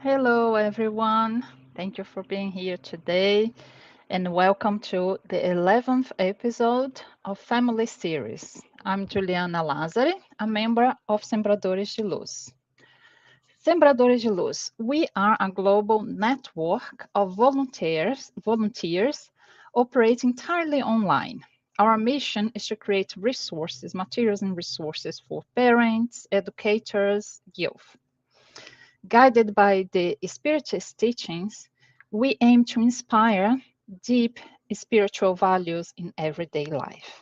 Hello, everyone. Thank you for being here today, and welcome to the 11th episode of Family Series. I'm Juliana Lazzari, a member of 𝙙𝙙𝙙𝙁. 𝙙𝙙𝙙𝙁, we are a global network of volunteers operating entirely online. Our mission is to create resources, materials and resources for parents, educators, youth. Guided by the Spiritist teachings, we aim to inspire deep spiritual values in everyday life.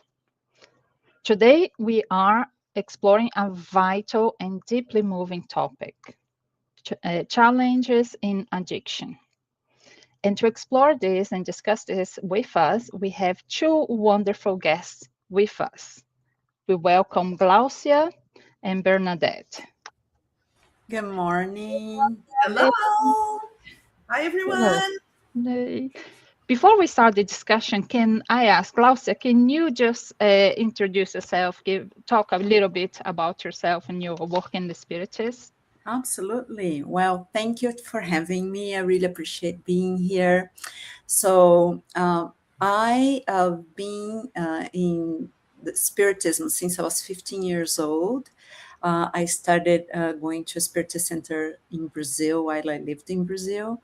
Today, we are exploring a vital and deeply moving topic, challenges in addiction. And to explore this and discuss this with us, we have two wonderful guests with us. We welcome Gláucia and Bernadete. Good morning. Hello. Hi, everyone. Hello. Before we start the discussion, can I ask, Gláucia, can you just introduce yourself, talk a little bit about yourself and your work in the Spiritism? Absolutely. Well, thank you for having me. I really appreciate being here. So I have been in the Spiritism since I was 15 years old. I started going to a Spiritist center in Brazil while I lived in Brazil.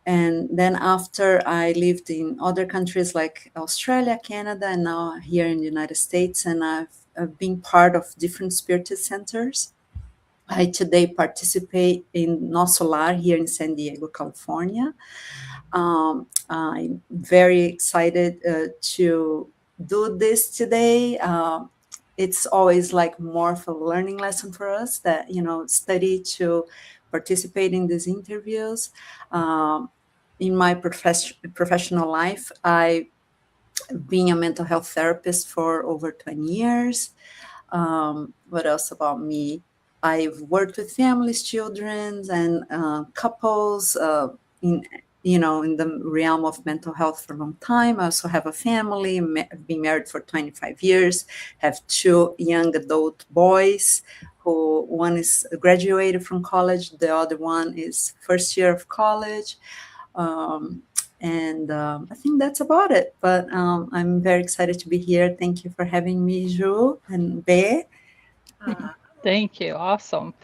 And then after I lived in other countries like Australia, Canada, and now here in the United States, and I've been part of different Spiritist centers. I today participate in Nosso Lar here in San Diego, California. I'm very excited to do this today. It's always like more of a learning lesson for us that, study to participate in these interviews. In my professional life, I've been a mental health therapist for over 20 years. What else about me? I've worked with families, children, and couples in the realm of mental health for a long time. I also have a family. I've been married for 25 years. Have two young adult boys. One is graduated from college. The other one is first year of college. I think that's about it. But I'm very excited to be here. Thank you for having me, Ju and Be. Thank you. Awesome.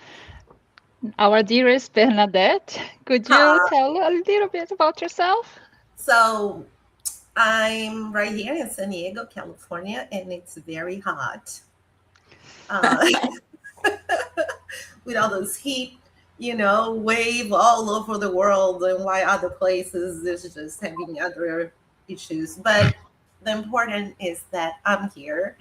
Our dearest Bernadete, could you tell a little bit about yourself? So I'm right here in San Diego, California, and it's very hot. With all those heat, wave all over the world, and why other places there's just having other issues. But the important is that I'm here,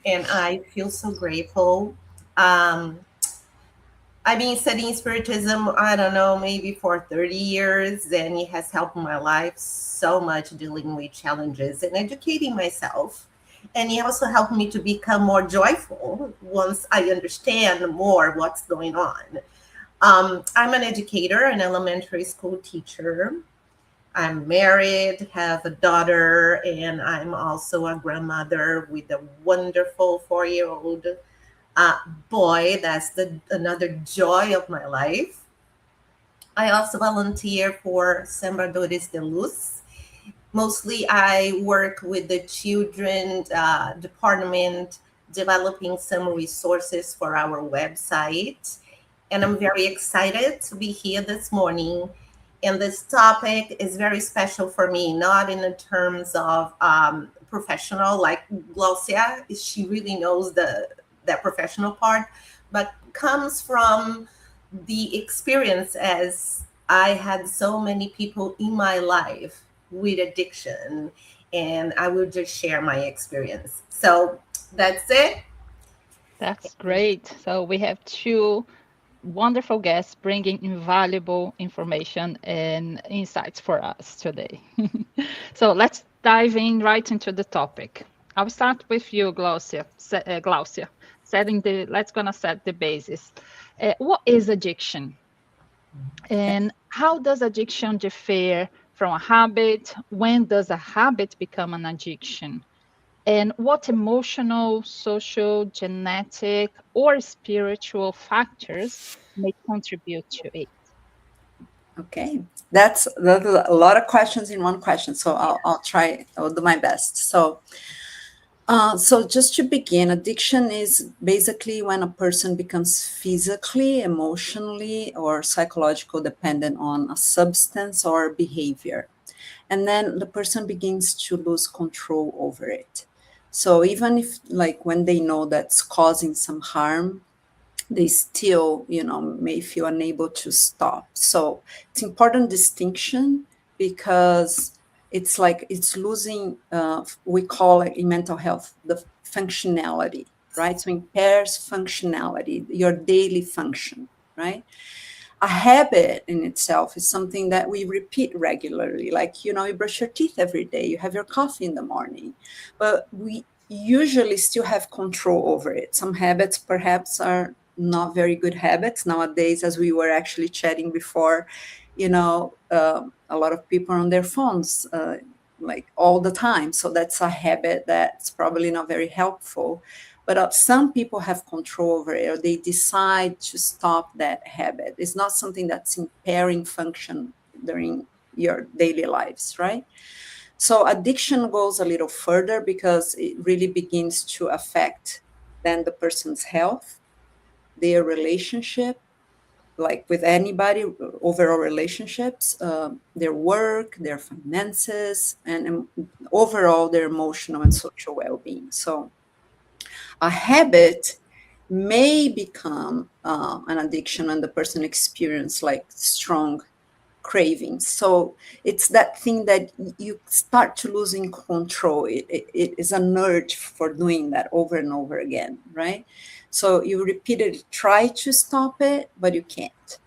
and I feel so grateful. I've been studying Spiritism, I don't know, maybe for 30 years, and it has helped my life so much dealing with challenges and educating myself. And it also helped me to become more joyful once I understand more what's going on. I'm an educator, an elementary school teacher. I'm married, have a daughter, and I'm also a grandmother with a wonderful 4-year-old boy. That's another joy of my life. I also volunteer for SembradoresDeLuzEspirita. Mostly I work with the children department, developing some resources for our website. And I'm very excited to be here this morning. And this topic is very special for me, not in the terms of professional, like Gláucia, she really knows that professional part, but comes from the experience as I had so many people in my life with addiction, and I will just share my experience. So that's it. That's great. So we have two wonderful guests bringing invaluable information and insights for us today. So let's dive in right into the topic. I'll start with you, Gláucia. Let's gonna set the basis. What is addiction? And how does addiction differ from a habit? When does a habit become an addiction? and what emotional, social, genetic, or spiritual factors may contribute to it. Okay, that's a lot of questions in one question. So I'll do my best. So just to begin, addiction is basically when a person becomes physically, emotionally, or psychological dependent on a substance or behavior. And then the person begins to lose control over it. So even if, like, when they know that's causing some harm, they still, may feel unable to stop. So it's important distinction, because it's like it's losing, we call it in mental health, the functionality, right? So impairs functionality, your daily function, right? A habit in itself is something that we repeat regularly. Like, you brush your teeth every day, you have your coffee in the morning, but we usually still have control over it. Some habits perhaps are not very good habits nowadays, as we were actually chatting before. A lot of people are on their phones like all the time, so that's a habit that's probably not very helpful. But some people have control over it, or they decide to stop that habit. It's not something that's impairing function during your daily lives, right? So addiction goes a little further, because it really begins to affect then the person's health, their relationship, like with anybody, overall relationships, their work, their finances, and overall their emotional and social well-being. So a habit may become an addiction when the person experiences like strong cravings. So it's that thing that you start to losing control. It is an urge for doing that over and over again, right? So you repeatedly try to stop it, but you can't.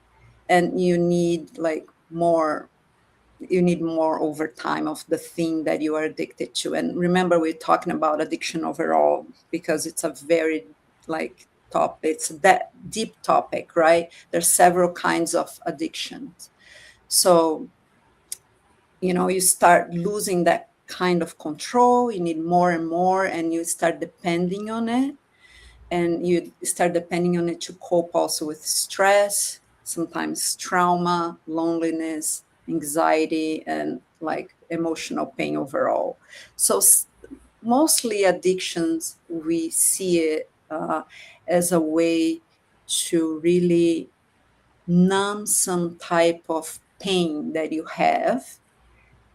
And you need more over time of the thing that you are addicted to. And remember, we're talking about addiction overall, because it's a very topic. It's that deep topic, right? There's several kinds of addictions. So, you start losing that kind of control. You need more and more, and you start depending on it. And you start depending on it to cope also with stress, sometimes trauma, loneliness, anxiety, and emotional pain overall. So mostly addictions, we see it as a way to really numb some type of pain that you have,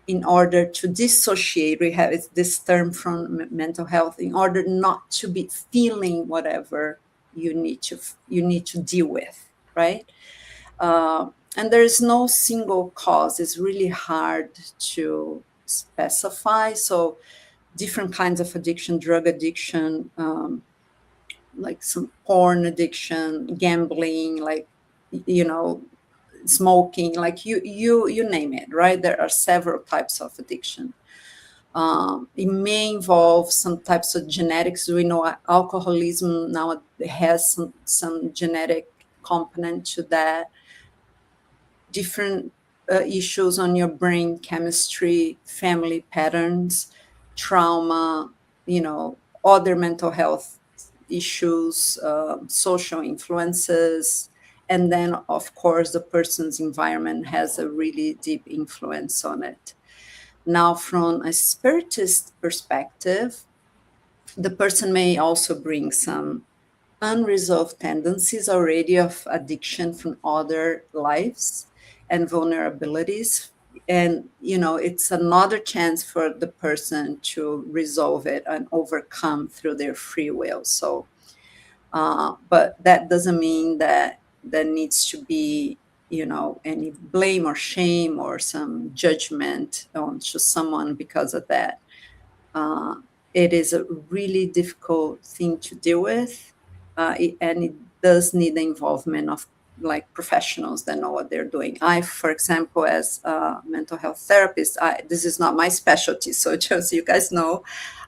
in order to dissociate. We have this term from mental health, in order not to be feeling whatever you need to deal with, right? And there is no single cause. It's really hard to specify. So different kinds of addiction, drug addiction, like some porn addiction, gambling, smoking, you name it, right? There are several types of addiction. It may involve some types of genetics. We know alcoholism now has some genetic component to that. Different issues on your brain chemistry, family patterns, trauma, other mental health issues, social influences, and then, of course, the person's environment has a really deep influence on it. Now, from a spiritist perspective, the person may also bring some unresolved tendencies already of addiction from other lives and vulnerabilities. And, it's another chance for the person to resolve it and overcome through their free will. So, but that doesn't mean that there needs to be, any blame or shame or some judgment onto someone because of that. It is a really difficult thing to deal with, and it does need the involvement of professionals that know what they're doing. I, for example, as a mental health therapist, this is not my specialty. So just so you guys know,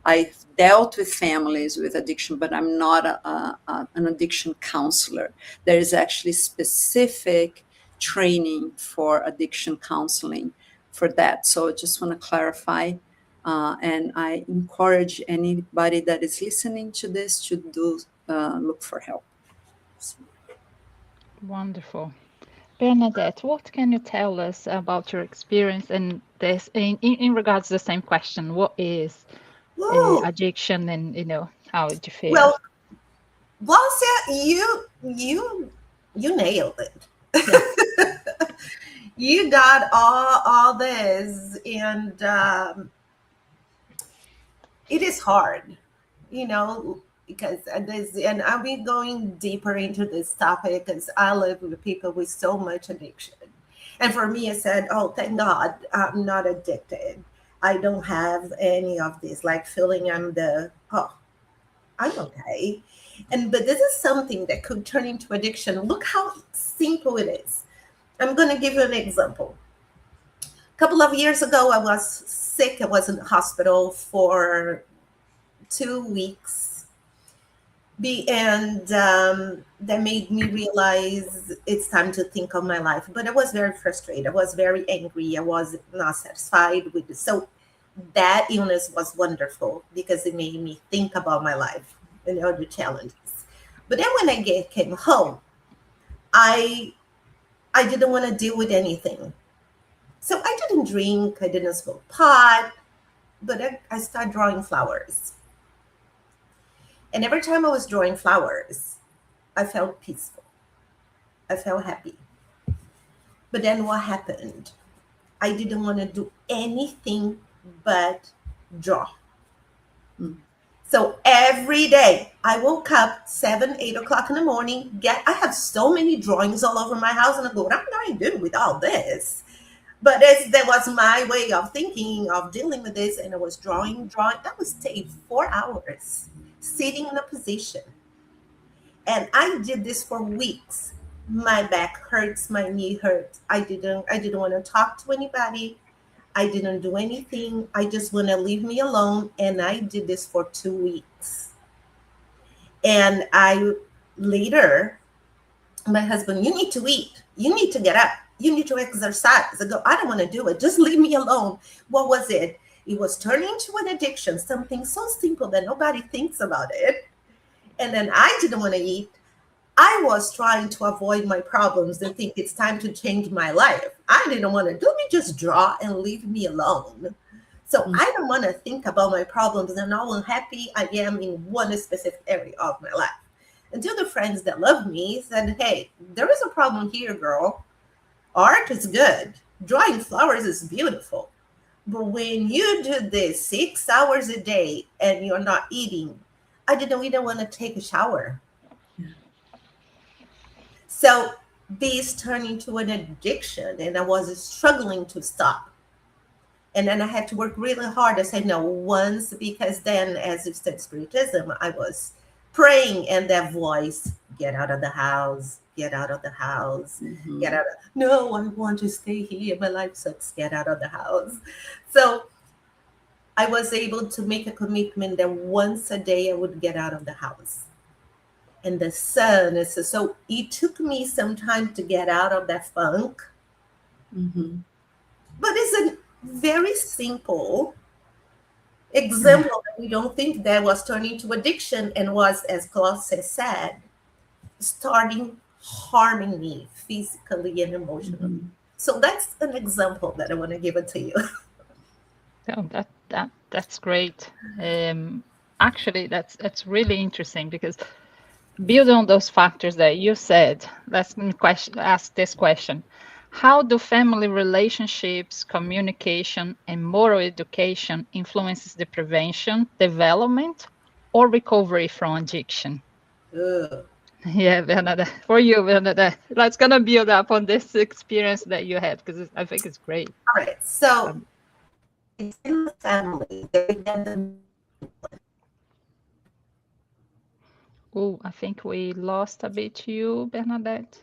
I've dealt with families with addiction, but I'm not an addiction counselor. There is actually specific training for addiction counseling for that. So I just want to clarify. And I encourage anybody that is listening to this to do look for help. Wonderful. Bernadette, what can you tell us about your experience in this in regards to the same question? What is addiction, and how did you feel? Well, Gláucia, you nailed it. Yeah. You got all this, and it is hard, because and I'll be going deeper into this topic because I live with people with so much addiction. And for me, I said, oh, thank God I'm not addicted. I don't have any of this, like feeling I'm okay. But this is something that could turn into addiction. Look how simple it is. I'm going to give you an example. A couple of years ago, I was sick. I was in the hospital for 2 weeks. And that made me realize it's time to think of my life. But I was very frustrated. I was very angry. I was not satisfied with it. So that illness was wonderful because it made me think about my life and all the challenges. But then when I came home, I didn't want to deal with anything. So I didn't drink, I didn't smoke pot, but I started drawing flowers. And every time I was drawing flowers, I felt peaceful. I felt happy. But then what happened? I didn't want to do anything but draw. So every day I woke up 7, 8 o'clock in the morning. I have so many drawings all over my house, and I go, what am I doing with all this? But that was my way of thinking, of dealing with this. And I was drawing. That would take 4 hours sitting in a position. And I did this for weeks. My back hurts, my knee hurts. I didn't want to talk to anybody. I didn't do anything. I just want to leave me alone. And I did this for 2 weeks. And later, my husband, you need to eat. You need to get up. You need to exercise. I go, I don't want to do it. Just leave me alone. What was it? It was turning into an addiction, something so simple that nobody thinks about it. And then I didn't want to eat. I was trying to avoid my problems and think it's time to change my life. I didn't want to do me, just draw and leave me alone. So I don't want to think about my problems and how unhappy I am in one specific area of my life. Until the friends that love me said, hey, there is a problem here, girl. Art is good. Drawing flowers is beautiful. But when you do this 6 hours a day and you're not eating, I didn't even want to take a shower. So this turned into an addiction, and I was struggling to stop. And then I had to work really hard. I said no once, because then, as you said, Spiritism, I was praying, and that voice, get out of the house, get out of the house, get out of, no, I want to stay here. My life sucks, get out of the house. So I was able to make a commitment that once a day I would get out of the house. And the sun is so it took me some time to get out of that funk. But it's a very simple example that we don't think that was turning to addiction and was, as Gláucia said, starting harming me physically and emotionally. So that's an example that I want to give it to you. Oh, that's great. Actually, that's really interesting, because building on those factors that you said, let's ask this question. How do family relationships, communication, and moral education influences the prevention, development, or recovery from addiction? Yeah, Bernadette, for you, Bernadette, let's gonna build up on this experience that you had, because I think it's great. All right, so it's in the family. Oh, I think we lost a bit you, Bernadette,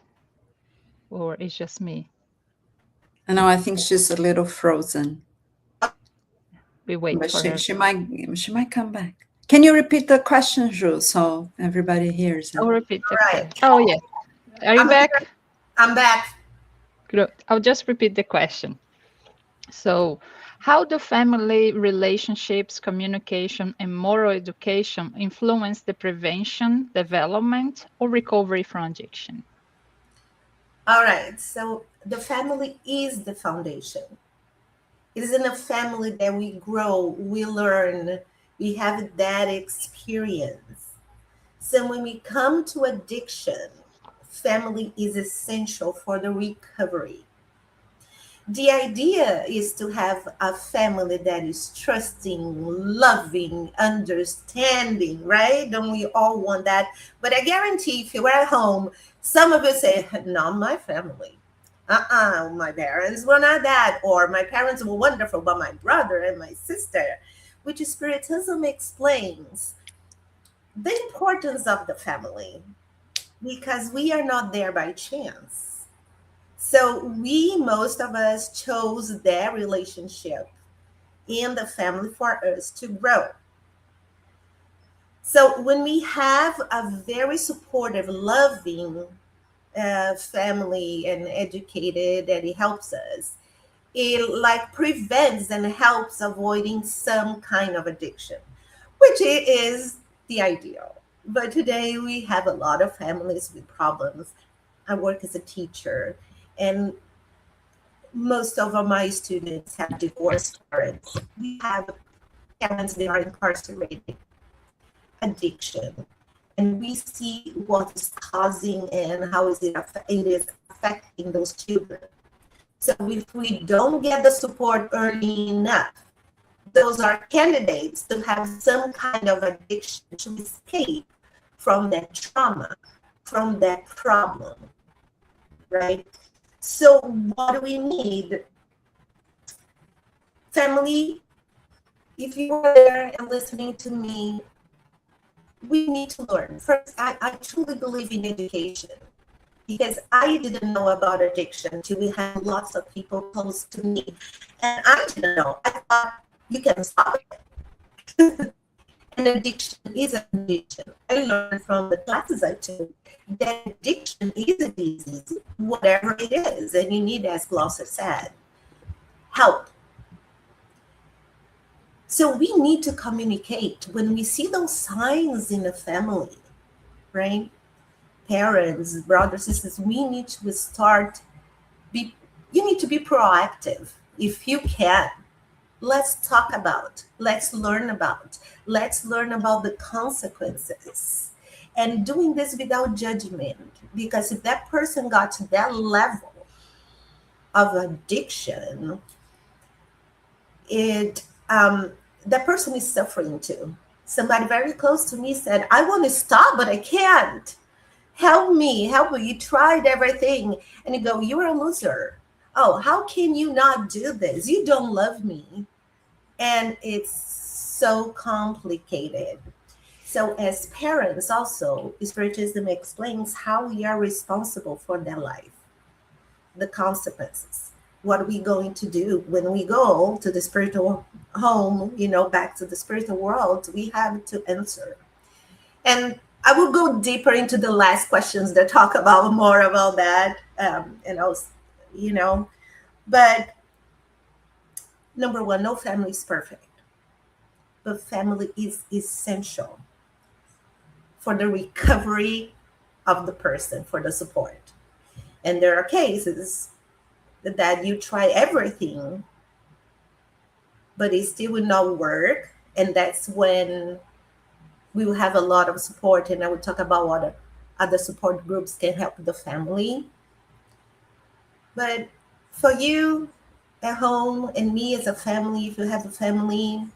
or it's just me. No, I think she's a little frozen. We wait but for her. She might come back. Can you repeat the question, Jules, so everybody hears it? I'll repeat the Right. question. Oh, yeah. Are you back? I'm back. Good. I'll just repeat the question. So, How do family relationships, communication, and moral education influence the prevention, development, or recovery from addiction? All right. So the family is the foundation. It is in a family that we grow, we learn, we have that experience. So when we come to addiction, family is essential for the recovery. The idea is to have a family that is trusting, loving, understanding, right? Don't we all want that? But I guarantee if you're at home, some of us say, not my family. My parents were not that, or my parents were wonderful, but my brother and my sister, which Spiritism explains the importance of the family, because we are not there by chance. So most of us chose their relationship in the family for us to grow. So when we have a very supportive, loving family and educated, and it helps us, it like prevents and helps avoiding some kind of addiction, which is the ideal. But today we have a lot of families with problems. I work as a teacher, and most of my students have divorced parents. We have parents that are incarcerated, addiction, and we see what is causing and how it is affecting those children. So if we don't get the support early enough, those are candidates to have some kind of addiction to escape from that trauma, from that problem, right? So what do we need? Family, if you are there and listening to me, we need to learn. First, I truly believe in education, because I didn't know about addiction till we had lots of people close to me. And I didn't know. I thought you can stop it. And addiction is an addiction. I learned from the classes I took that addiction is a disease, whatever it is. And you need, as Gláucia said, help. So we need to communicate when we see those signs in the family, right? Parents, brothers, sisters, we need to you need to be proactive if you can. Let's talk about, let's learn about the consequences, and doing this without judgment, because if that person got to that level of addiction, that person is suffering too. Somebody very close to me said, I want to stop, but I can't. Help me. You tried everything. And you go, you're a loser. Oh, how can you not do this? You don't love me. And it's so complicated. So as parents also, Spiritism explains how we are responsible for their life, the consequences. What are we going to do when we go to the spiritual home, back to the spiritual world? We have to answer. And I will go deeper into the last questions that talk about more about that. But number one, no family is perfect, but family is essential for the recovery of the person, for the support. And there are cases that you try everything, but it still will not work. And that's when we will have a lot of support. And I will talk about what other support groups can help the family. But for you at home and me as a family, if you have a family,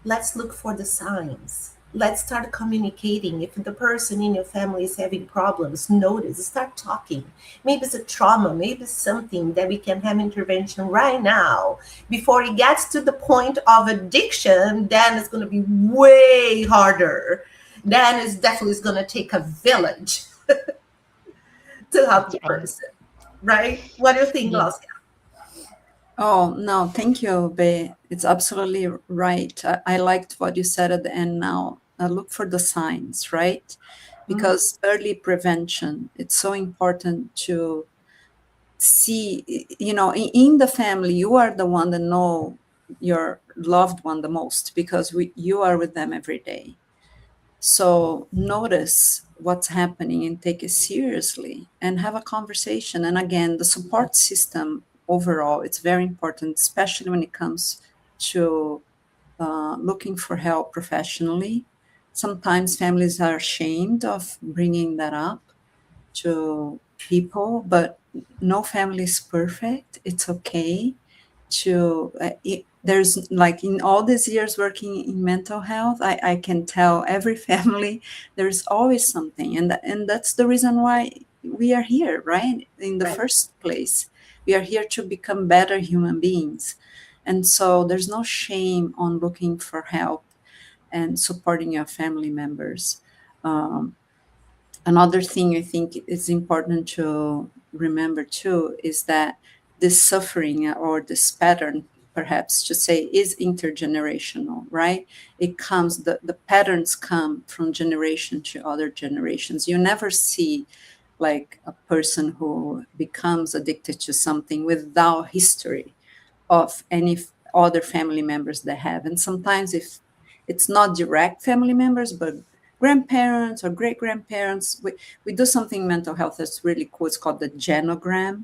let's look for the signs. Let's start communicating. If the person in your family is having problems, notice, start talking. Maybe it's a trauma, maybe it's something that we can have intervention right now before it gets to the point of addiction. Then it's going to be way harder. Then it's definitely going to take a village to help the person, right? What do you think, Gláucia? Oh, no, thank you, Be. It's absolutely right. I liked what you said at the end now. Look for the signs, right? Because early prevention, it's so important to see, in the family, you are the one that know your loved one the most, because you are with them every day. So notice what's happening and take it seriously and have a conversation. And again, the support system overall, it's very important, especially when it comes to looking for help professionally. Sometimes families are ashamed of bringing that up to people, but no family is perfect. It's okay to there's like, in all these years working in mental health, I can tell every family there's always something, and that's the reason why we are here, right? In the first place, we are here to become better human beings. And so there's no shame on looking for help and supporting your family members. Another thing I think is important to remember too is that this suffering, or this pattern, perhaps to say, is intergenerational, right? It comes, the patterns come from generation to other generations. You never see like a person who becomes addicted to something without history of any other family members they have. And sometimes, if it's not direct family members, but grandparents or great grandparents, we do something in mental health that's really cool. It's called the genogram.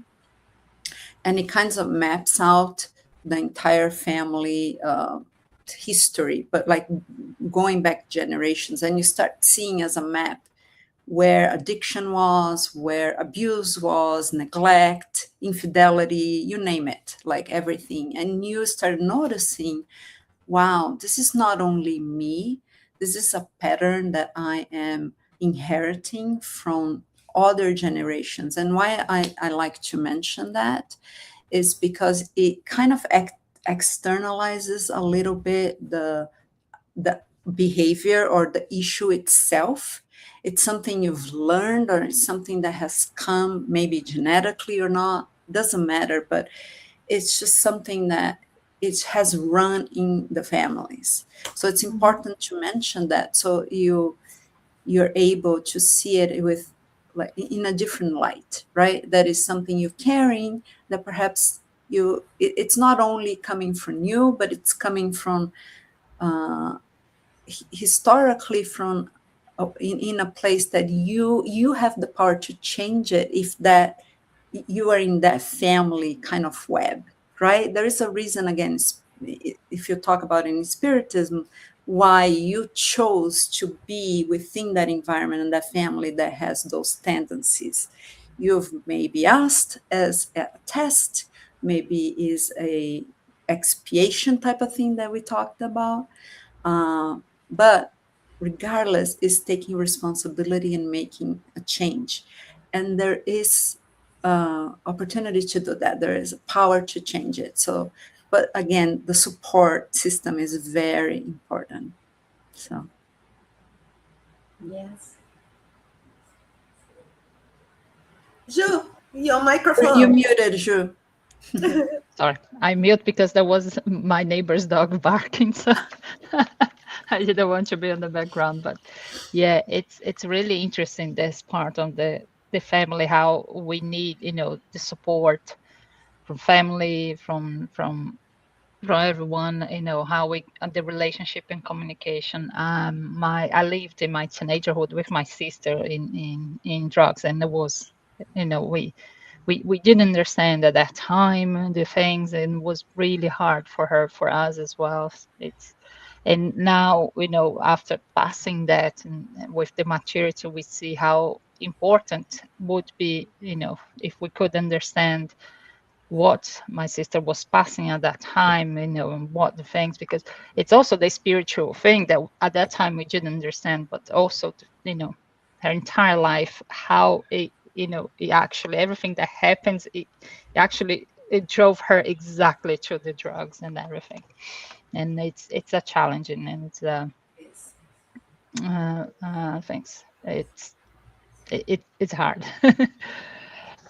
And it kind of maps out the entire family history, but like going back generations. And you start seeing as a map where addiction was, where abuse was, neglect, infidelity, you name it, like everything. And you start noticing, wow, this is not only me, this is a pattern that I am inheriting from other generations. And why I like to mention that is because it kind of externalizes a little bit the behavior or the issue itself. It's something you've learned, or it's something that has come maybe genetically or not, doesn't matter, but it's just something that it has run in the families. So it's important to mention that, so you're able to see it with, like, in a different light, right? That is something you're carrying, that perhaps it's not only coming from you, but it's coming from historically from in a place that you have the power to change it, if that you are in that family kind of web, right? There is a reason, again, if you talk about in Spiritism, why you chose to be within that environment and that family that has those tendencies. You've maybe asked as a test, maybe is a expiation type of thing that we talked about. But regardless, is taking responsibility and making a change. And there is opportunity to do that. There is a power to change it. So, but again, the support system is very important. So. Yes. Ju, your microphone. You muted, Ju. Sorry, I mute because there was my neighbor's dog barking, so I didn't want to be in the background. But yeah, it's really interesting, this part of the family, how we need, the support from family, from everyone, how we the relationship and communication. I lived in my teenagerhood with my sister in drugs, and it was, we didn't understand at that time the things, and it was really hard for us as well. And now, after passing that, and with the maturity, we see how important would be, if we could understand what my sister was passing at that time, and what the things, because it's also the spiritual thing that at that time we didn't understand, but also, her entire life, how it actually, everything that happens, it drove her exactly to the drugs and everything. And it's a challenging, and it's thanks. It's hard.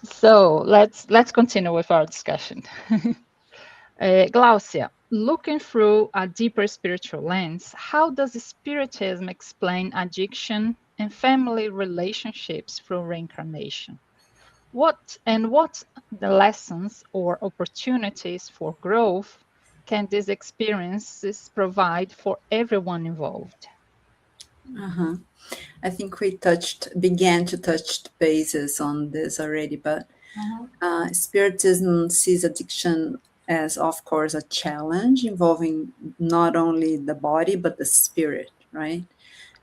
So let's continue with our discussion. Gláucia, looking through a deeper spiritual lens, how does Spiritism explain addiction and family relationships through reincarnation? What the lessons or opportunities for growth can these experiences provide for everyone involved? Uh-huh. I think we began to touch bases on this already, but Spiritism sees addiction as, of course, a challenge involving not only the body, but the spirit, right?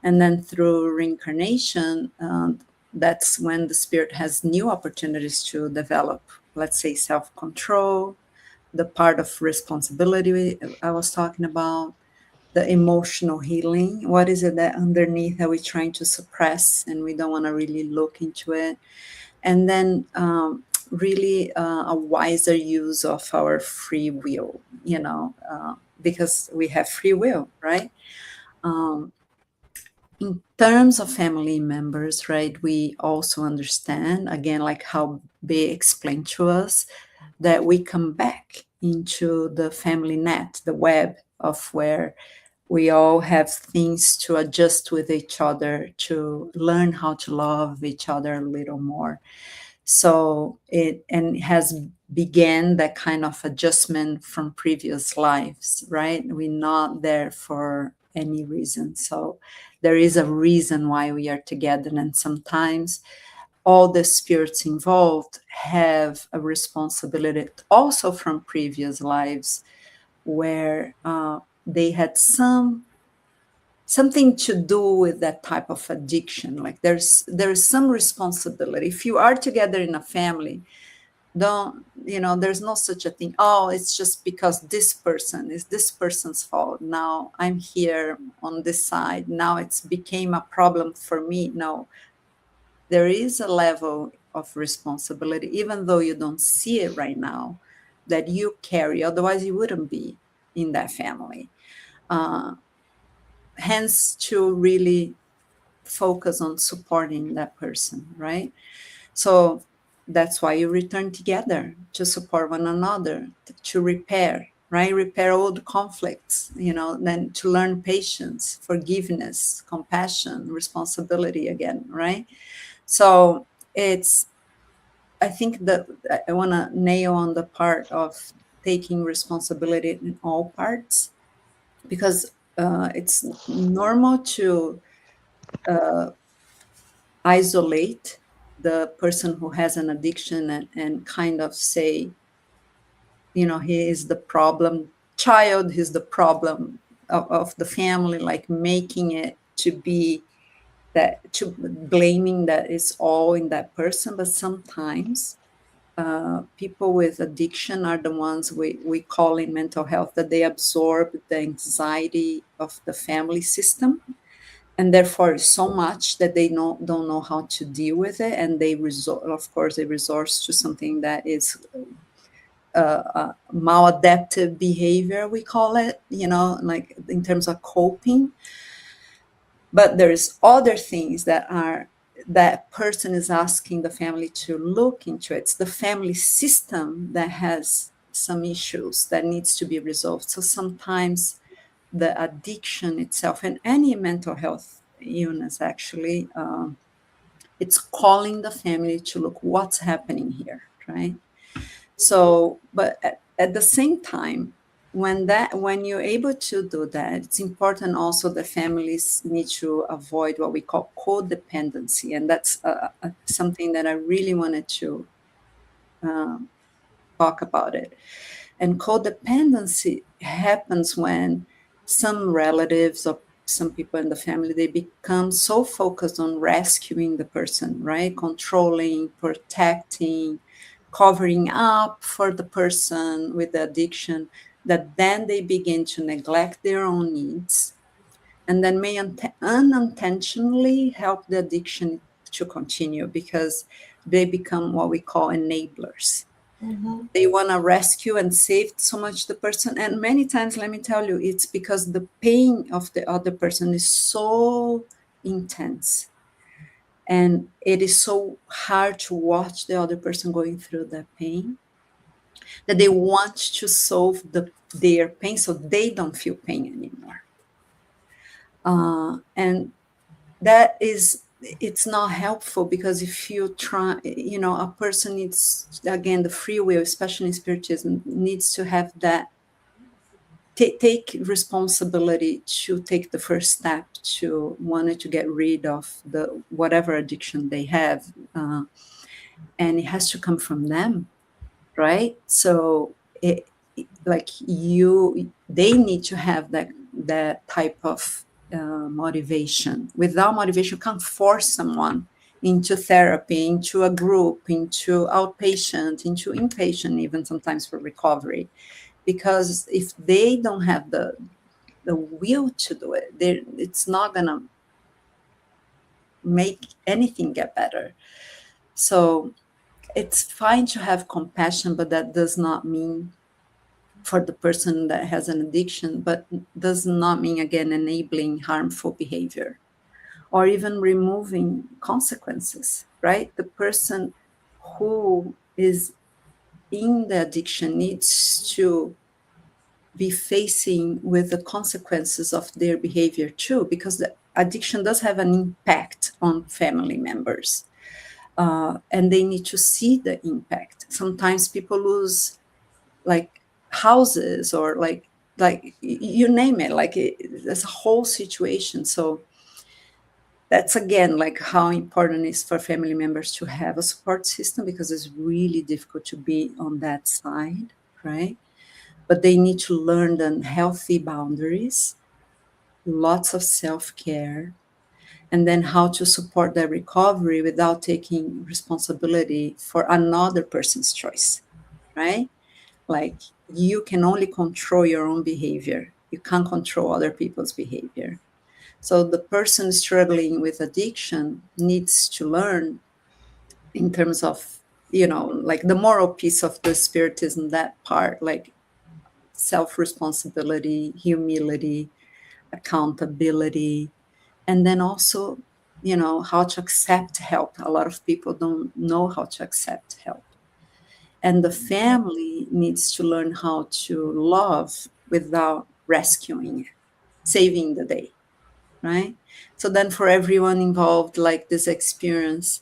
And then through reincarnation, that's when the spirit has new opportunities to develop, let's say, self-control, the part of responsibility I was talking about, the emotional healing. What is it that underneath that we're trying to suppress and we don't want to really look into it? And then really a wiser use of our free will, because we have free will, right? In terms of family members, right, we also understand, again, like how they explained to us, that we come back into the family net, the web of where we all have things to adjust with each other, to learn how to love each other a little more. So it has began that kind of adjustment from previous lives, right? We're not there for any reason. So there is a reason why we are together. And sometimes all the spirits involved have a responsibility also from previous lives where they had something to do with that type of addiction. Like there's some responsibility. If you are together in a family, there's no such a thing. Oh, it's just because this person's fault. Now I'm here on this side. Now it's became a problem for me. No, there is a level of responsibility, even though you don't see it right now, that you carry. Otherwise, you wouldn't be in that family. Hence, to really focus on supporting that person, right? So that's why you return together, to support one another, to repair, right? Repair old conflicts, then to learn patience, forgiveness, compassion, responsibility again, right? So I think that I want to nail on the part of taking responsibility in all parts, because it's normal to isolate the person who has an addiction and kind of say, he is the problem child, he's the problem of the family, like making it to be that, to blaming that it's all in that person. But sometimes people with addiction are the ones we call in mental health that they absorb the anxiety of the family system, and therefore so much that they don't know how to deal with it, and they resort to something that is maladaptive behavior, we call it, like in terms of coping. But there's other things that person is asking the family to look into. It's the family system that has some issues that needs to be resolved. So sometimes the addiction itself, and any mental health illness actually, it's calling the family to look what's happening here, right? So, but at the same time, when you're able to do that, it's important also the families need to avoid what we call codependency, and that's something that I really wanted to talk about it. And codependency happens when some relatives or some people in the family, they become so focused on rescuing the person, right? Controlling, protecting, covering up for the person with the addiction, that then they begin to neglect their own needs, and then may unintentionally help the addiction to continue, because they become what we call enablers. Mm-hmm. They want to rescue and save so much the person. And many times, let me tell you, it's because the pain of the other person is so intense. And it is so hard to watch the other person going through that pain, that they want to solve their pain so they don't feel pain anymore. And that is, it's not helpful, because if you try, a person needs, again, the free will, especially in Spiritism, needs to have that take responsibility to take the first step to wanting to get rid of the whatever addiction they have, and it has to come from them, right? So they need to have that type of motivation. Without motivation, you can't force someone into therapy, into a group, into outpatient, into inpatient, even sometimes for recovery. Because if they don't have the will to do it, it's not gonna make anything get better. So it's fine to have compassion, but that does not mean for the person that has an addiction, but does not mean, again, enabling harmful behavior or even removing consequences, right? The person who is in the addiction needs to be facing with the consequences of their behavior too, because the addiction does have an impact on family members. And they need to see the impact. Sometimes people lose like houses or like you name it, like there's a whole situation. So that's again like how important it is for family members to have a support system, because it's really difficult to be on that side, right? But they need to learn the healthy boundaries, lots of self-care, and then how to support their recovery without taking responsibility for another person's choice, right? Like, you can only control your own behavior. You can't control other people's behavior. So the person struggling with addiction needs to learn in terms of, like the moral piece of the Spiritism, that part, like self-responsibility, humility, accountability, and then also, how to accept help. A lot of people don't know how to accept help. And the family needs to learn how to love without rescuing, saving the day, right? So then for everyone involved, like this experience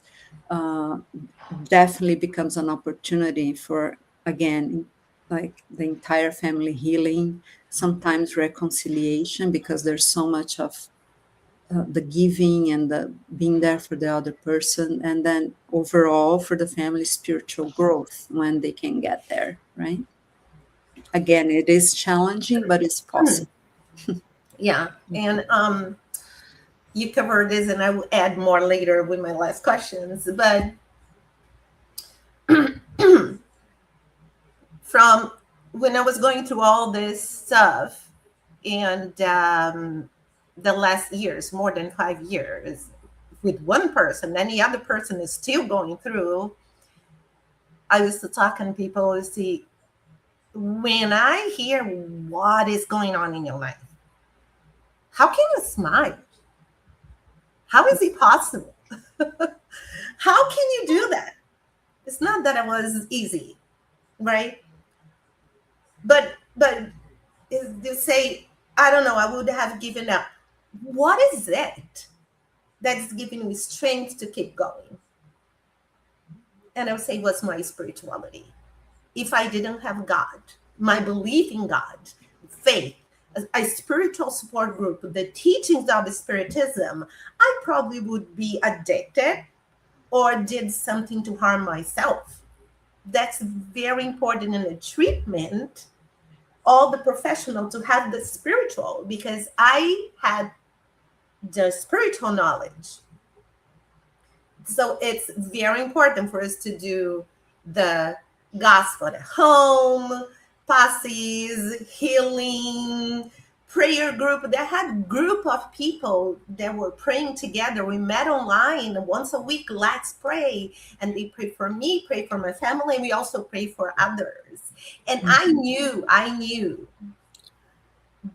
definitely becomes an opportunity for, again, like the entire family healing, sometimes reconciliation, because there's so much of the giving and the being there for the other person, and then overall for the family spiritual growth when they can get there, right? Again, it is challenging, but it's possible. Yeah, and you covered this, and I will add more later with my last questions. But from when I was going through all this stuff, and the last years, more than 5 years, with one person, then the other person is still going through. I used to talk and people would see, when I hear what is going on in your life, how can you smile? How is it possible? How can you do that? It's not that it was easy, right? But you say, I don't know, I would have given up. What is it that's giving me strength to keep going? And I would say, what's my spirituality? If I didn't have God, my belief in God, faith, a spiritual support group, the teachings of the Spiritism, I probably would be addicted or did something to harm myself. That's very important in the treatment. All the professional to have the spiritual, because I had the spiritual knowledge. So it's very important for us to do the gospel at home, passes, healing, prayer group. They had group of people that were praying together. We met online once a week. Let's pray. And they pray for me, pray for my family. And we also pray for others. And I knew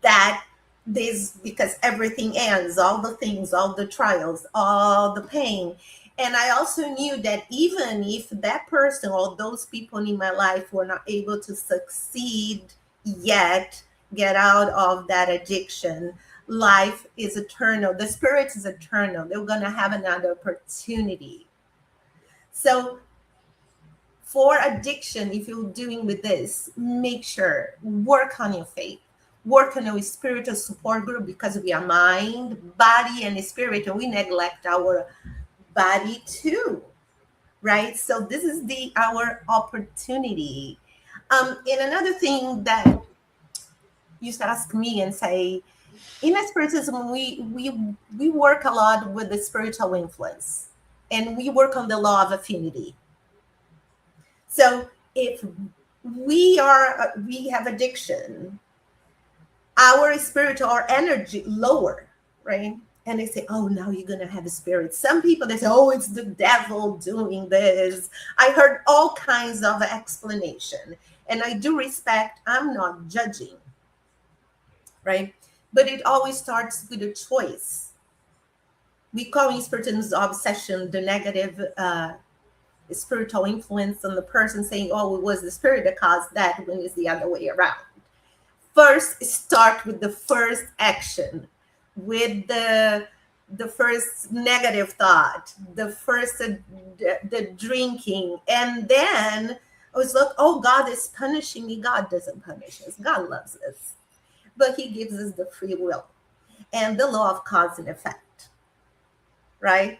that this, because everything ends, all the things, all the trials, all the pain. And I also knew that even if that person or those people in my life were not able to succeed yet, get out of that addiction, life is eternal. The spirit is eternal. They're going to have another opportunity. So for addiction, if you're doing with this, make sure, work on your faith, work on a spiritual support group because we are mind, body, and spirit, and we neglect our body too, right? So this is our opportunity. And another thing that used to ask me and say, in spiritism, we work a lot with the spiritual influence, and we work on the law of affinity. So if we have addiction, our spiritual or energy lower, right? And they say, oh, now you're gonna have a spirit. Some people, they say, oh, it's the devil doing this. I heard all kinds of explanation, and I do respect. I'm not judging, right? But it always starts with a choice. We call in Spiritism's obsession the negative spiritual influence on the person, saying, oh, it was the spirit that caused that, when it's the other way around. First, start with the first action, with the first negative thought, the first the drinking, and then I was like, oh, God is punishing me. God doesn't punish us. God loves us, but He gives us the free will and the law of cause and effect, right?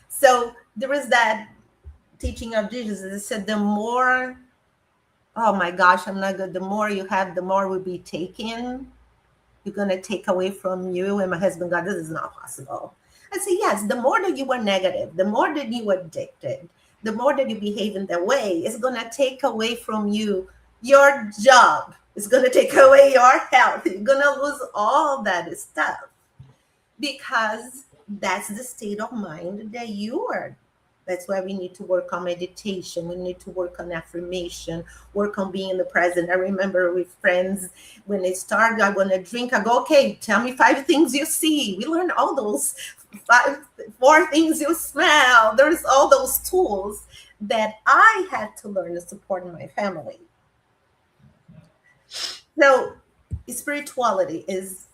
So there is that teaching of Jesus that said, the more, oh my gosh, I'm not good. The more you have, the more will be taken. You're going to take away from you. And my husband, God, this is not possible. I say, yes, the more that you are negative, the more that you are addicted, the more that you behave in that way, it's going to take away from you your job. It's going to take away your health. You're going to lose all that stuff, because that's the state of mind that you are. That's why we need to work on meditation. We need to work on affirmation, work on being in the present. I remember with friends, when they start, I want to drink, I go, okay, tell me 5 things you see. We learn all those 4 things you smell. There's all those tools that I had to learn to support my family. So spirituality is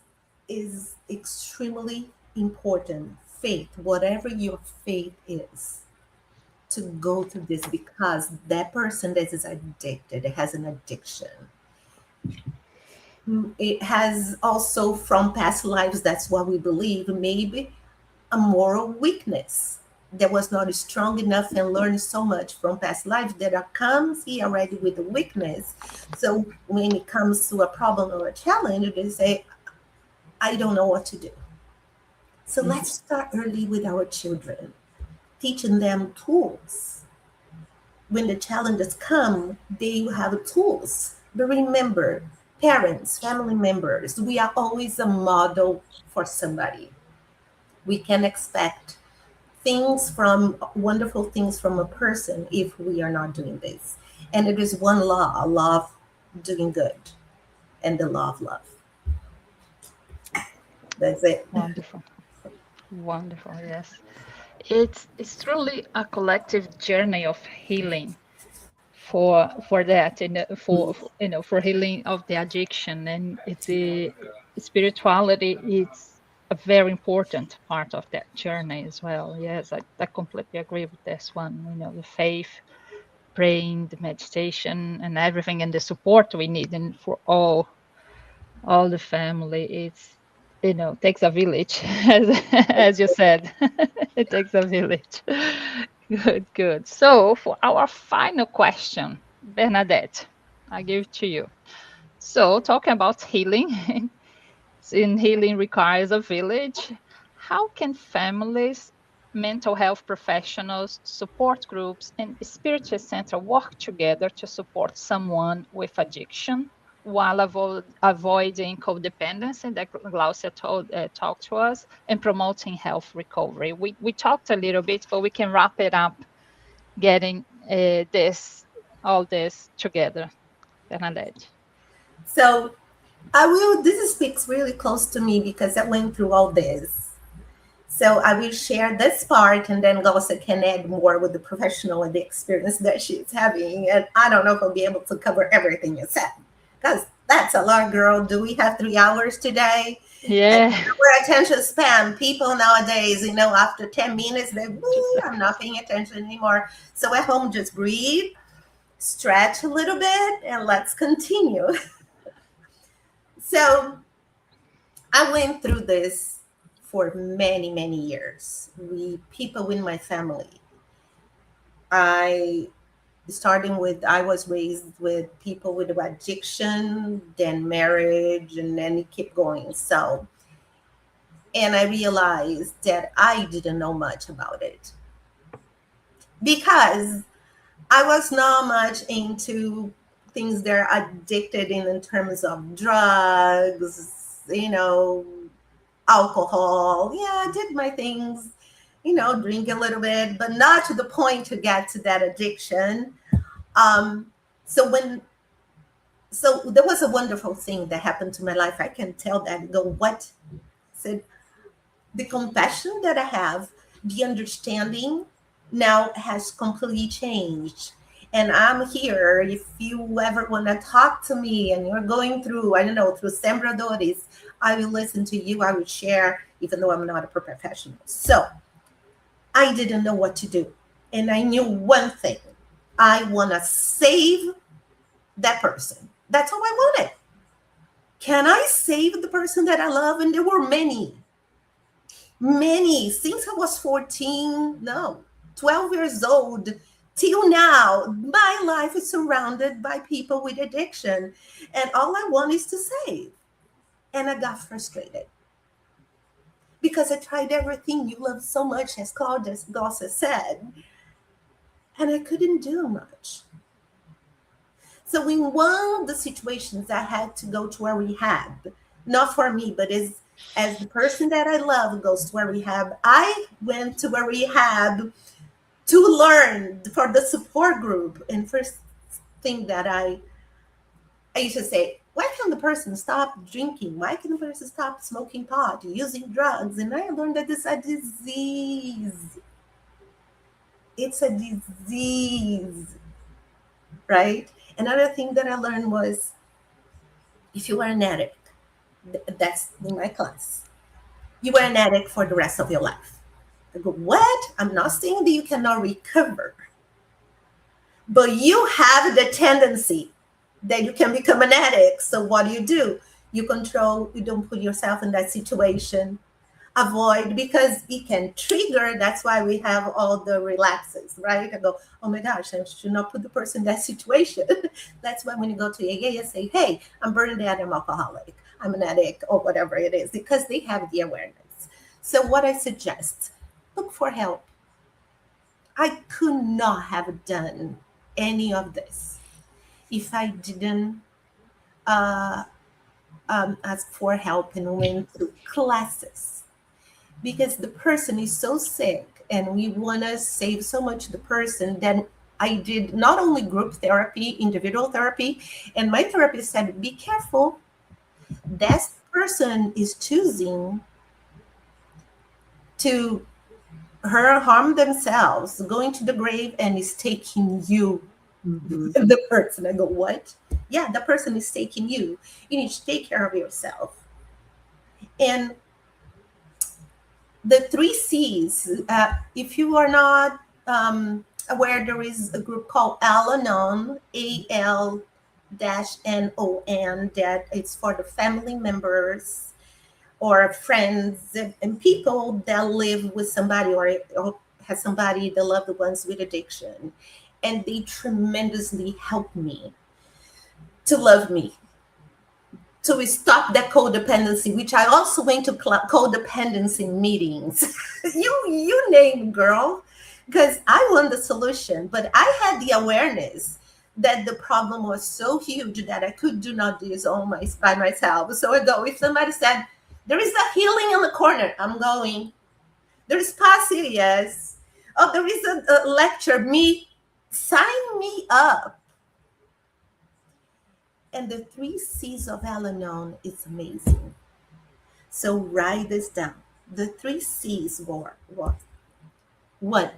extremely important. Faith, whatever your faith is, to go through this, because that person that is addicted, it has an addiction. It has also, from past lives, that's what we believe, maybe a moral weakness that was not strong enough and learned so much from past lives that comes here already with a weakness. So when it comes to a problem or a challenge, they say, I don't know what to do. So let's start early with our children, teaching them tools. When the challenges come, they have tools. But remember, parents, family members, we are always a model for somebody. We can expect wonderful things from a person if we are not doing this. And it is one law, a law of doing good, and the law of love. That's it. Wonderful. Wonderful, yes. It's truly a collective journey of healing for that, and for healing of the addiction, and the spirituality. It's a very important part of that journey as well. Yes, I completely agree with this one. The faith, praying, the meditation, and everything, and the support we need, and for all the family. Takes a village, as you said. It takes a village. Good. So for our final question, Bernadette, I give it to you. So talking about healing, in healing requires a village. How can families, mental health professionals, support groups, and spiritual center work together to support someone with addiction, while avoiding codependency that Gláucia talked to us, and promoting health recovery? We talked a little bit, but we can wrap it up, getting all this together. Bernadette. So this speaks really close to me because I went through all this. So I will share this part, and then Gláucia can add more with the professional and the experience that she's having. And I don't know if I'll be able to cover everything you said, because that's a lot, girl. Do we have 3 hours today? Yeah. We're attention span. People nowadays, after 10 minutes, I'm not paying attention anymore. So at home, just breathe, stretch a little bit, and let's continue. So I went through this for many, many years. People in my family. I was raised with people with addiction, then marriage, and then it kept going. So, and I realized that I didn't know much about it because I was not much into things that are addicted in terms of drugs, alcohol. Yeah, I did my things, drink a little bit, but not to the point to get to that addiction. So there was a wonderful thing that happened to my life. I can tell that, go, what? Said, the compassion that I have, the understanding now has completely changed. And I'm here. If you ever want to talk to me and you're going through, I don't know, through Sembradores, I will listen to you. I will share, even though I'm not a professional. So I didn't know what to do. And I knew one thing. I want to save that person. That's all I wanted. Can I save the person that I love? And there were many, since I was 12 years old till now. My life is surrounded by people with addiction, and all I want is to save. And I got frustrated because I tried everything you love so much, as Gláucia said, and I couldn't do much. So in one of the situations, I had to go to a rehab, not for me, but as the person that I love goes to a rehab. I went to a rehab to learn for the support group. And first thing that I used to say, why can the person stop drinking? Why can the person stop smoking pot, using drugs? And I learned that it's a disease. It's a disease, right? Another thing that I learned was, if you are an addict, that's in my class, you are an addict for the rest of your life. I go, what? I'm not saying that you cannot recover, but you have the tendency that you can become an addict. So what do? You control, you don't put yourself in that situation. Avoid, because it can trigger. That's why we have all the relapses, right? I go, oh my gosh, I should not put the person in that situation. That's why when you go to AA, I say, hey, I'm Bernadete, I'm alcoholic, I'm an addict, or whatever it is, because they have the awareness. So what I suggest, look for help. I could not have done any of this if I didn't ask for help and went through classes. Because the person is so sick and we want to save so much the person, then I did not only group therapy, individual therapy, and my therapist said, be careful. That person is choosing to harm themselves, going to the grave, and is taking you, the person. I go, what? Yeah, the person is taking you. You need to take care of yourself. And the 3 C's, if you are not aware, there is a group called Al-Anon, AL-NON, that it's for the family members or friends and people that live with somebody or has somebody, the loved ones with addiction. And they tremendously help me to love me, to stop that codependency, which I also went to codependency meetings. you name, girl, because I want the solution, but I had the awareness that the problem was so huge that I could do not do this by myself. So I go, if somebody said, there is a healing in the corner, I'm going. There is 𝙙𝙙𝙙𝙁, yes. Oh, there is a lecture, sign me up. And the 3 C's of Al-Anon is amazing. So write this down. The 3 C's were what?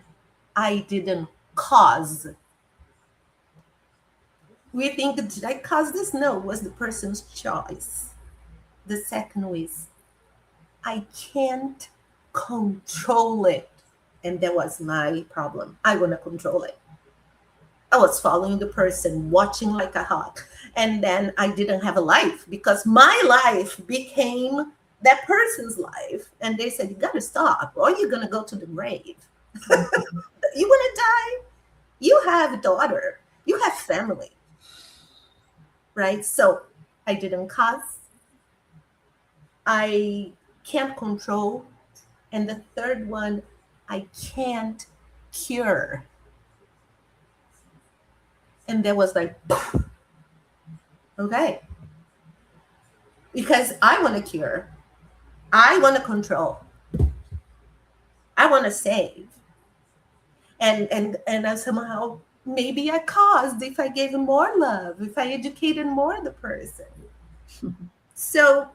I didn't cause. We think, did I cause this? No, it was the person's choice. The second was, I can't control it. And that was my problem. I want to control it. I was following the person, watching like a hawk. And then I didn't have a life because my life became that person's life. And they said, you got to stop or you're going to go to the grave. You want to die? You have a daughter. You have family. Right? So I didn't cuss. I can't control. And the third one, I can't cure. And there was like, okay. Because I want to cure. I want to control. I want to save. And I somehow, maybe I caused if I gave him more love, if I educated more the person. So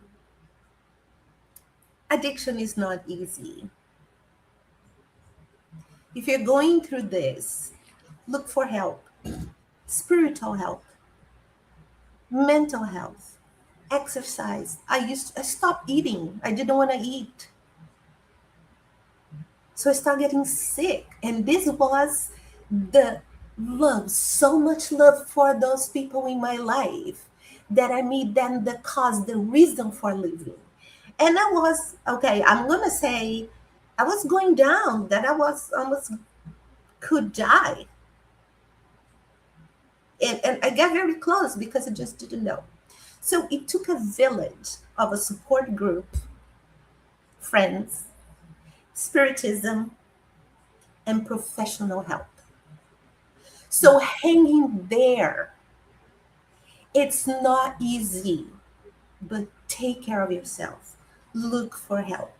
addiction is not easy. If you're going through this, look for help. Spiritual help, mental health, exercise. I stopped eating. I didn't want to eat. So I started getting sick. And this was the love, so much love for those people in my life that I made them the cause, the reason for living. And I was, okay, I'm going to say, I was going down, that I was almost could die. And I got very close because I just didn't know. So it took a village of a support group, friends, spiritism, and professional help. So hanging there, it's not easy, but take care of yourself. Look for help.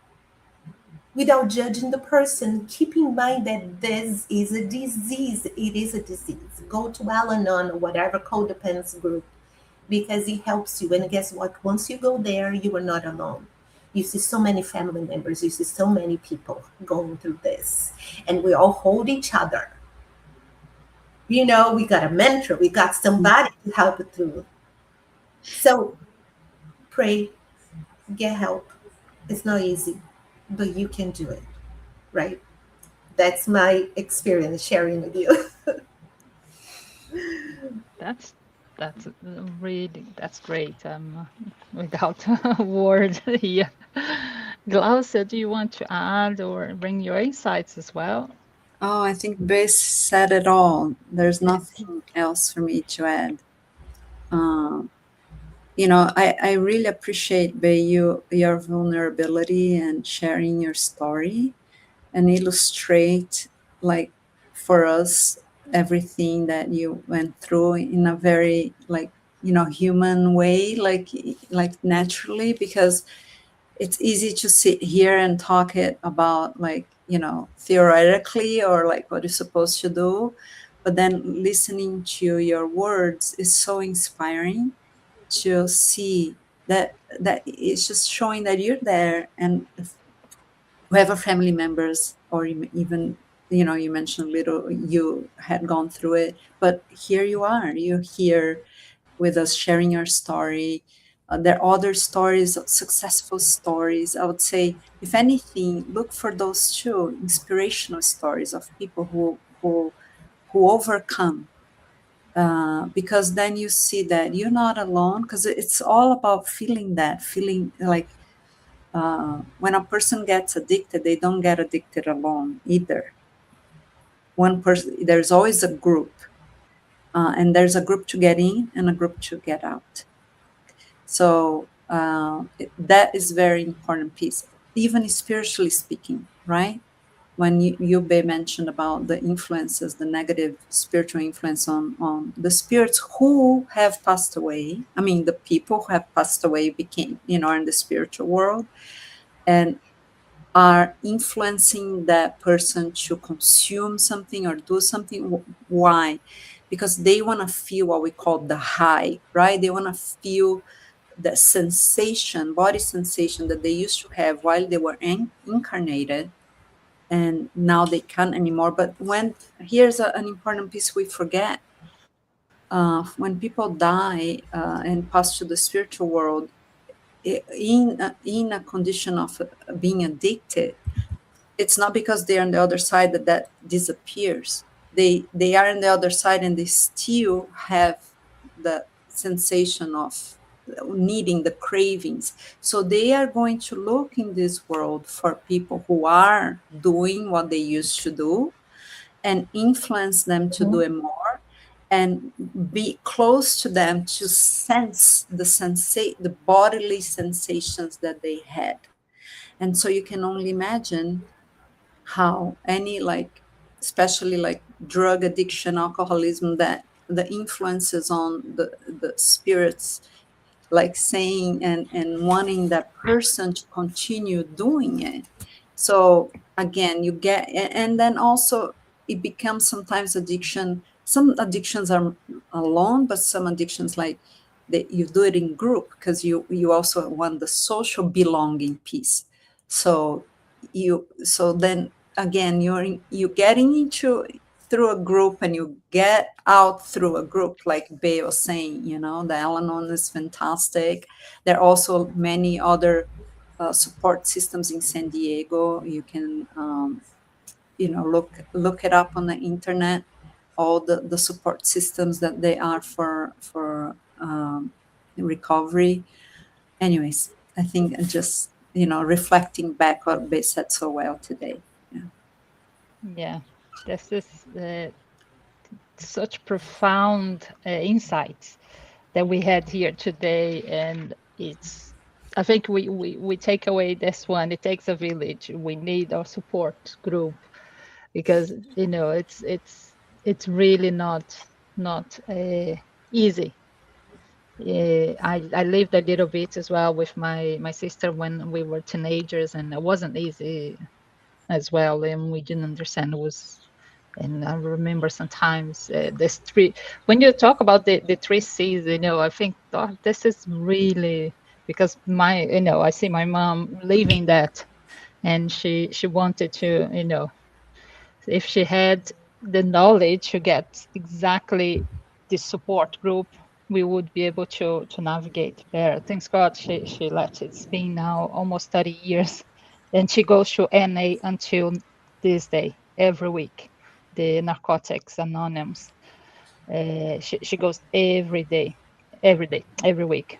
Without judging the person, keep in mind that this is a disease. It is a disease. Go to Al-Anon or whatever codependence group because it helps you. And guess what? Once you go there, you are not alone. You see so many family members. You see so many people going through this. And we all hold each other. You know, we got a mentor. We got somebody to help it through. So pray, get help. It's not easy, but you can do it, right? That's my experience sharing with you. That's great. Without a word here. Gláucia, do you want to add or bring your insights as well? Oh, I think Bess said it all. There's nothing else for me to add. You know, I really appreciate, Bey, your vulnerability and sharing your story and illustrate, like, for us, everything that you went through in a very, like, you know, human way, like naturally, because it's easy to sit here and talk it about, like, you know, theoretically or like what you're supposed to do. But then listening to your words is so inspiring to see that it's just showing that you're there, and whoever family members or even, you know, you mentioned little you had gone through it, but here you are, you're here with us sharing your story. There are other stories, successful stories. I would say, if anything, look for those two inspirational stories of people who overcome. Because then you see that you're not alone, because it's all about feeling like when a person gets addicted, they don't get addicted alone either. One person, there's always a group, and there's a group to get in and a group to get out. So that is very important piece, even spiritually speaking, right? When you mentioned about the influences, the negative spiritual influence on the spirits who have passed away. I mean, the people who have passed away became, you know, in the spiritual world and are influencing that person to consume something or do something. Why? Because they want to feel what we call the high, right? They want to feel the sensation, body sensation that they used to have while they were incarnated, and now they can't anymore. But here's an important piece we forget. When people die and pass to the spiritual world, in a condition of being addicted, it's not because they're on the other side that disappears. they are on the other side and they still have the sensation of needing, the cravings. So they are going to look in this world for people who are doing what they used to do and influence them to do it more, and be close to them to sense the bodily sensations that they had. And so you can only imagine how any, like, especially like drug addiction, alcoholism, that the influences on the spirits, like saying and wanting that person to continue doing it. So again, you get, and then also it becomes sometimes addiction. Some addictions are alone, but some addictions, like, that you do it in group because you also want the social belonging piece. So then again, you getting into through a group, and you get out through a group, like Bay was saying. The Al-Anon is fantastic. There are also many other support systems in San Diego. You can look it up on the internet, all the support systems that they are for recovery. Anyways, I think just reflecting back what Bay said so well today. Yeah, this is such profound insights that we had here today, and I think we take away this one. It takes a village. We need our support group, because it's really not easy. I lived a little bit as well with my sister when we were teenagers, and it wasn't easy as well, and we didn't understand it was. And I remember sometimes this three, when you talk about the three C's, I think, oh, this is really, because I see my mom living that, and she wanted to, if she had the knowledge to get exactly the support group, we would be able to navigate better. Thanks God she let it. It's been now almost 30 years, and she goes to NA until this day, every week, the Narcotics Anonymous. She goes every day, every week.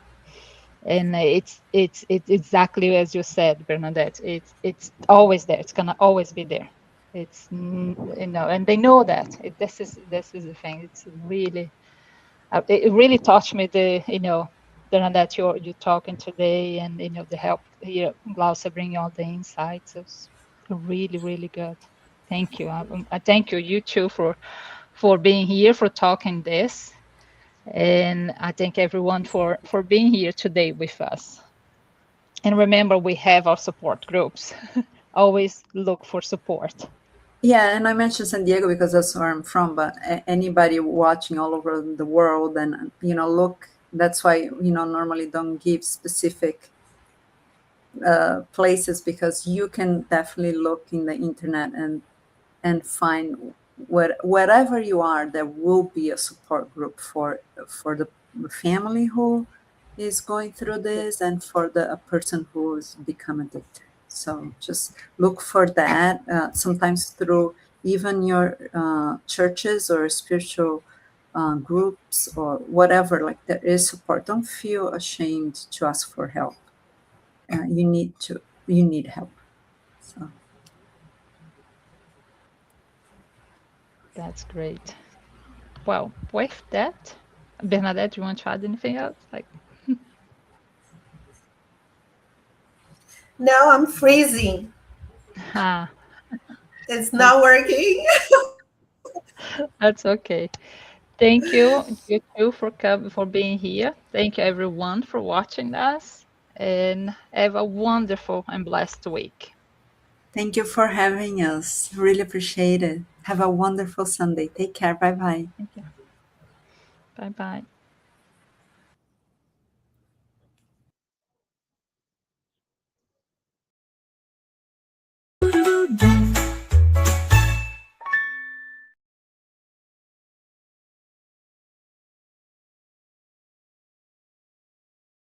And it's exactly as you said, Bernadette. It's always there. It's gonna always be there. It's and they know that. This is the thing. It's really it really touched me. Bernadette, you're talking today, and the help here, Gláucia, bringing all the insights. It's really, really good. Thank you. I thank you too for being here, for talking this. And I thank everyone for being here today with us. And remember, we have our support groups. Always look for support. Yeah, and I mentioned San Diego because that's where I'm from, but anybody watching all over the world, and look, that's why normally don't give specific places, because you can definitely look in the internet and find wherever you are, there will be a support group for the family who is going through this, and for a person who has become addicted. So just look for that. Sometimes through even your churches or spiritual groups or whatever, like, there is support. Don't feel ashamed to ask for help. You need help. So. That's great. Well, with that, Bernadette, do you want to add anything else? No, I'm freezing. It's not working. That's okay. Thank you too for being here. Thank you everyone for watching us, and have a wonderful and blessed week. Thank you for having us. Really appreciate it. Have a wonderful Sunday. Take care. Bye-bye. Thank you. Bye-bye.